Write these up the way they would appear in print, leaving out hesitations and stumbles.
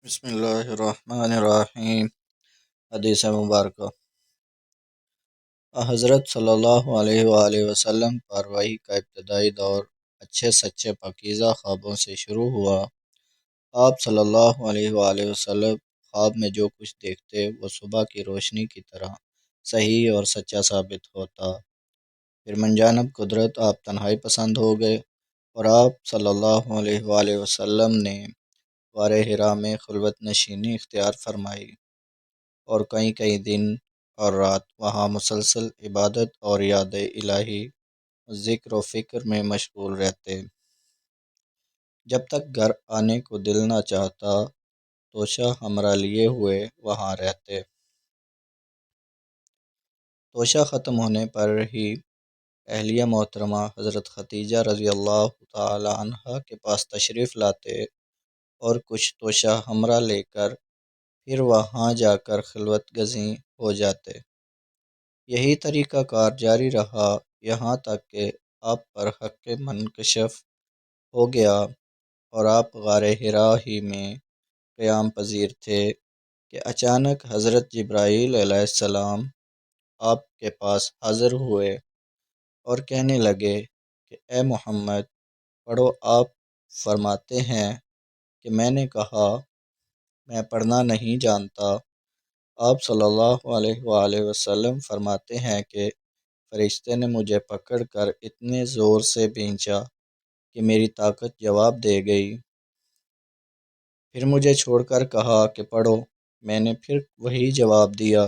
بسم اللہ الرحمن الرحیم۔ حدیث مبارکہ حضرت صلی اللہ علیہ وآلہ وسلم پر وحی کا ابتدائی دور اچھے سچے پاکیزہ خوابوں سے شروع ہوا۔ آپ صلی اللہ علیہ وآلہ وسلم خواب میں جو کچھ دیکھتے وہ صبح کی روشنی کی طرح صحیح اور سچا ثابت ہوتا۔ پھر من جانب قدرت آپ تنہائی پسند ہو گئے اور آپ صلی اللہ علیہ وآلہ وسلم نے غار حرا میں خلوت نشینی اختیار فرمائی اور کئی دن اور رات وہاں مسلسل عبادت اور یاد الہی ذکر و فکر میں مشغول رہتے، جب تک گھر آنے کو دل نہ چاہتا توشہ ہمراہ لیے ہوئے وہاں رہتے۔ توشہ ختم ہونے پر ہی اہلیہ محترمہ حضرت ختیجہ رضی اللہ تعالی عنہا کے پاس تشریف لاتے اور کچھ توشہ ہمراہ لے کر پھر وہاں جا کر خلوت گزین ہو جاتے۔ یہی طریقہ کار جاری رہا یہاں تک کہ آپ پر حق منکشف ہو گیا اور آپ غار حرا ہی میں قیام پذیر تھے کہ اچانک حضرت جبرائیل علیہ السلام آپ کے پاس حاضر ہوئے اور کہنے لگے کہ اے محمد پڑھو۔ آپ فرماتے ہیں کہ میں نے کہا میں پڑھنا نہیں جانتا۔ آپ صلی اللہ علیہ وآلہ وسلم فرماتے ہیں کہ فرشتے نے مجھے پکڑ کر اتنے زور سے بھینچا کہ میری طاقت جواب دے گئی، پھر مجھے چھوڑ کر کہا کہ پڑھو۔ میں نے پھر وہی جواب دیا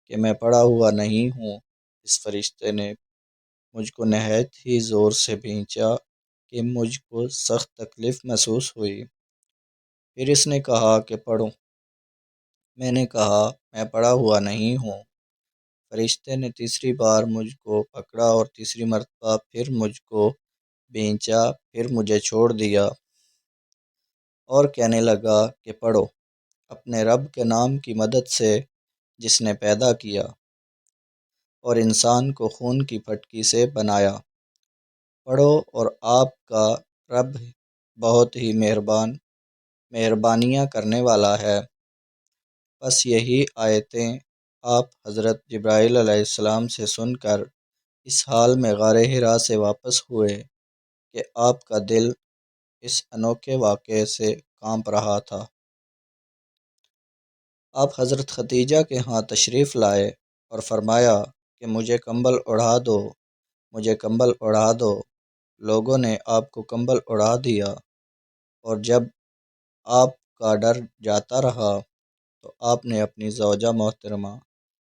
کہ میں پڑھا ہوا نہیں ہوں۔ اس فرشتے نے مجھ کو نہایت ہی زور سے بھینچا کہ مجھ کو سخت تکلیف محسوس ہوئی، پھر اس نے کہا کہ پڑھو۔ میں نے کہا میں پڑھا ہوا نہیں ہوں۔ فرشتے نے تیسری بار مجھ کو پکڑا اور تیسری مرتبہ پھر مجھ کو بھینچا، پھر مجھے چھوڑ دیا اور کہنے لگا کہ پڑھو اپنے رب کے نام کی مدد سے جس نے پیدا کیا اور انسان کو خون کی پھٹکی سے بنایا، پڑھو اور آپ کا رب بہت ہی مہربانیاں کرنے والا ہے۔ بس یہی آیتیں آپ حضرت جبرائیل علیہ السلام سے سن کر اس حال میں غار حرا سے واپس ہوئے کہ آپ کا دل اس انوکھے واقعے سے کانپ رہا تھا۔ آپ حضرت ختیجہ کے ہاں تشریف لائے اور فرمایا کہ مجھے کمبل اڑا دو، مجھے کمبل اڑا دو۔ لوگوں نے آپ کو کمبل اڑا دیا اور جب آپ کا ڈر جاتا رہا تو آپ نے اپنی زوجہ محترمہ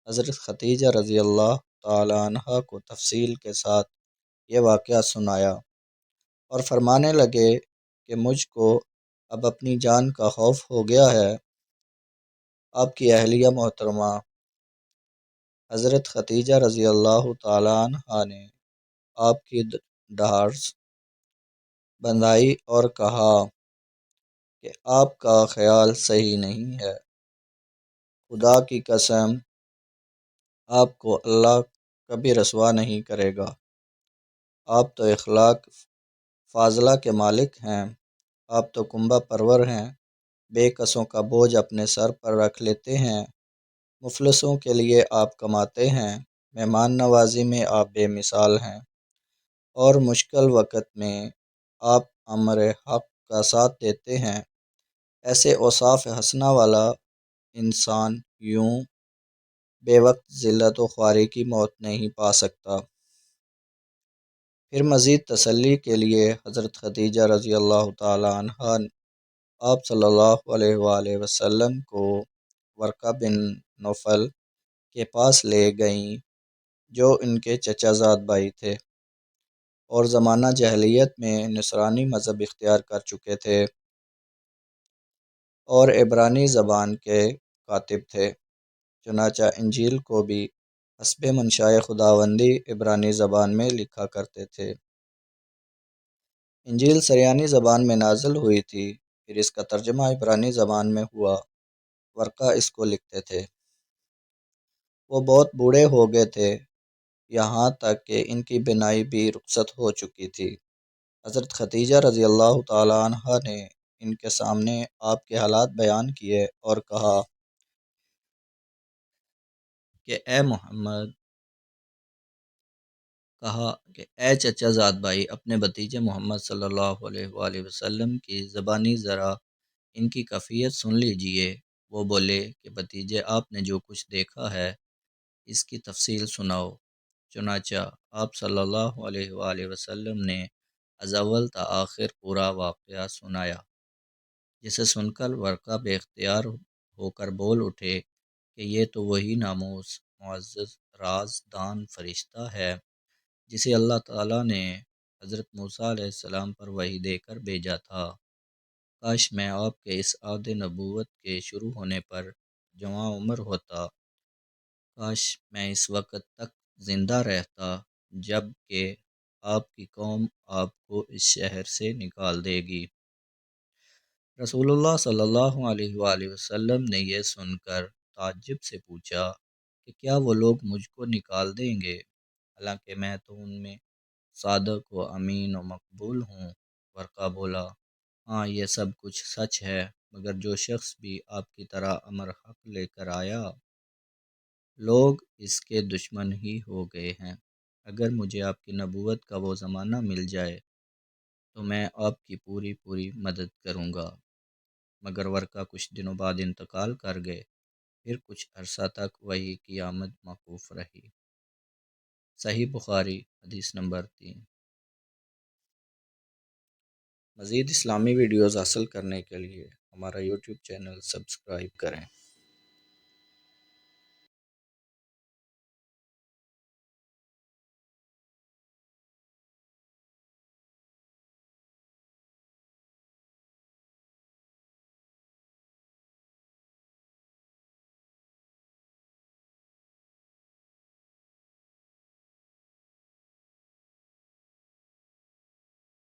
حضرت ختیجہ رضی اللہ تعالی عنہا کو تفصیل کے ساتھ یہ واقعہ سنایا اور فرمانے لگے کہ مجھ کو اب اپنی جان کا خوف ہو گیا ہے۔ آپ کی اہلیہ محترمہ حضرت ختیجہ رضی اللہ تعالی عنہا نے آپ کی ڈھارس بندھائی اور کہا کہ آپ کا خیال صحیح نہیں ہے، خدا کی قسم آپ کو اللہ کبھی رسوا نہیں کرے گا۔ آپ تو اخلاق فاضلہ کے مالک ہیں، آپ تو کنبہ پرور ہیں، بے کسوں کا بوجھ اپنے سر پر رکھ لیتے ہیں، مفلسوں کے لیے آپ کماتے ہیں، مہمان نوازی میں آپ بے مثال ہیں اور مشکل وقت میں آپ امر حق کا ساتھ دیتے ہیں۔ ایسے اوصاف حسنہ والا انسان یوں بے وقت ذلت و خواری کی موت نہیں پا سکتا۔ پھر مزید تسلی کے لیے حضرت ختیجہ رضی اللہ تعالی عنہا آپ صلی اللہ علیہ وآلہ وسلم کو ورقہ بن نوفل کے پاس لے گئیں جو ان کے چچا زاد بھائی تھے اور زمانہ جاہلیت میں نصرانی مذہب اختیار کر چکے تھے اور عبرانی زبان کے کاتب تھے، چنانچہ انجیل کو بھی حسب منشائے خداوندی عبرانی زبان میں لکھا کرتے تھے۔ انجیل سریانی زبان میں نازل ہوئی تھی، پھر اس کا ترجمہ عبرانی زبان میں ہوا۔ ورقہ اس کو لکھتے تھے۔ وہ بہت بوڑھے ہو گئے تھے، یہاں تک کہ ان کی بینائی بھی رخصت ہو چکی تھی۔ حضرت ختیجہ رضی اللہ تعالی عنہا نے ان کے سامنے آپ کے حالات بیان کیے اور کہا کہ اے چچا زاد بھائی، اپنے بھتیجے محمد صلی اللہ علیہ وآلہ وسلم کی زبانی ذرا ان کی کیفیت سن لیجئے۔ وہ بولے کہ بھتیجے، آپ نے جو کچھ دیکھا ہے اس کی تفصیل سناؤ۔ چنانچہ آپ صلی اللہ علیہ وآلہ وسلم نے از اول تا آخر پورا واقعہ سنایا، جسے سن کر ورقہ بے اختیار ہو کر بول اٹھے کہ یہ تو وہی ناموس، معزز، راز دان فرشتہ ہے جسے اللہ تعالیٰ نے حضرت موسیٰ علیہ السلام پر وحی دے کر بھیجا تھا۔ کاش میں آپ کے اس عہد نبوت کے شروع ہونے پر جواں عمر ہوتا، کاش میں اس وقت تک زندہ رہتا جب کہ آپ کی قوم آپ کو اس شہر سے نکال دے گی۔ رسول اللہ صلی اللہ علیہ وآلہ وسلم نے یہ سن کر تعجب سے پوچھا کہ کیا وہ لوگ مجھ کو نکال دیں گے، حالانکہ میں تو ان میں صادق و امین و مقبول ہوں؟ ورقہ بولا، ہاں یہ سب کچھ سچ ہے، مگر جو شخص بھی آپ کی طرح امر حق لے کر آیا، لوگ اس کے دشمن ہی ہو گئے ہیں۔ اگر مجھے آپ کی نبوت کا وہ زمانہ مل جائے تو میں آپ کی پوری مدد کروں گا۔ مگر ورقہ کچھ دنوں بعد انتقال کر گئے، پھر کچھ عرصہ تک وحی کی آمد موقوف رہی۔ صحیح بخاری حدیث نمبر 3۔ مزید اسلامی ویڈیوز حاصل کرنے کے لیے ہمارا یوٹیوب چینل سبسکرائب کریں۔